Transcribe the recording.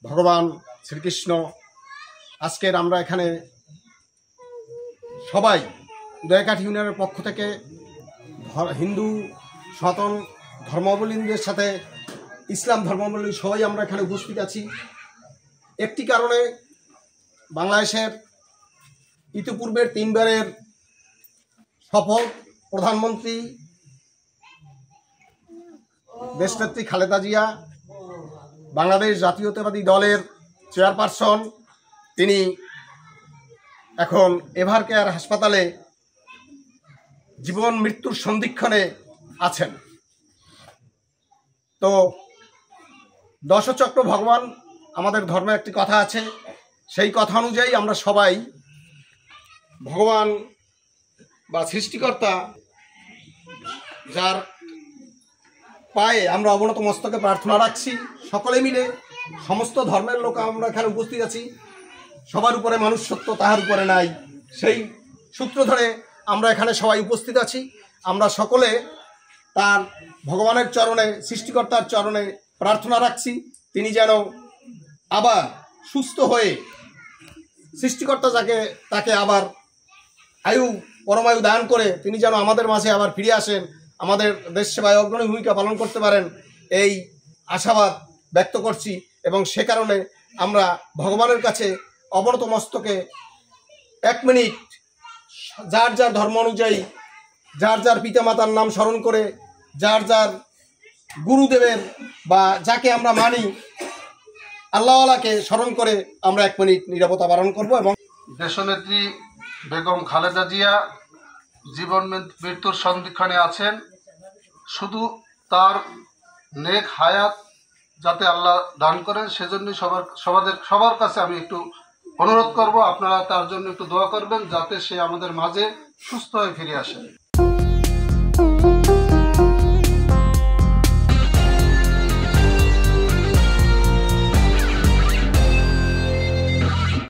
ভগবান শ্রীকৃষ্ণ। আজকের আমরা এখানে সবাই উদয়কাঠি ইউনিয়নের পক্ষ থেকে হিন্দু সনাতন ধর্মাবলম্বীদের সাথে ইসলাম ধর্মাবলম্বী সবাই আমরা এখানে উপস্থিত আছি। একটি কারণে বাংলাদেশের ইতিপূর্বের 3 বারের সফল প্রধানমন্ত্রী দেশনেত্রী খালেদা জিয়া, বাংলাদেশ জাতীয়তাবাদী দলের চেয়ারপারসন, তিনি এখন এভার কেয়ার হাসপাতালে জীবন মৃত্যুর সন্ধিক্ষণে আছেন। তো দশচক্র ভগবান, আমাদের ধর্মে একটি কথা আছে, সেই কথা অনুযায়ী আমরা সবাই ভগবান বা সৃষ্টিকর্তা যার পায়ে আমরা অবনত মস্তকে প্রার্থনা রাখছি। সকলে মিলে সমস্ত ধর্মের লোক আমরা এখানে উপস্থিত আছি। সবার উপরে মানুষ সত্য, তাহার উপরে নাই, সেই সূত্র ধরে আমরা এখানে সবাই উপস্থিত আছি। আমরা সকলে তার ভগবানের চরণে, সৃষ্টিকর্তার চরণে প্রার্থনা রাখছি, তিনি যেন আবার সুস্থ হয়ে সৃষ্টিকর্তা তাকে আবার পরমায়ু দান করে তিনি যেন আমাদের মাঝে আবার ফিরে আসেন, আমাদের দেশ সেবায় অগ্রণী ভূমিকা পালন করতে পারেন, এই আশাবাদ ব্যক্ত করছি। এবং সে কারণে আমরা ভগবানের কাছে অবনত মস্তকে 1 মিনিট যার যার ধর্ম অনুযায়ী, যার যার পিতামাতার নাম স্মরণ করে, যার যার গুরুদেবের বা যাকে আমরা মানি আল্লাহওয়ালাকে স্মরণ করে আমরা 1 মিনিট নীরবতা পালন করব। এবং দেশনেত্রী বেগম খালেদা জিয়া জীবন মৃত্যুর সন্ধিক্ষণে আছেন। শুধু তার নেক হায়াত যাতে আল্লাহ দান করেন, সেজন্য সবার কাছে আমি একটু অনুরোধ করব, আপনারা তার জন্য একটু দোয়া করবেন যাতে সে আমাদের মাঝে সুস্থ হয়ে ফিরে আসে।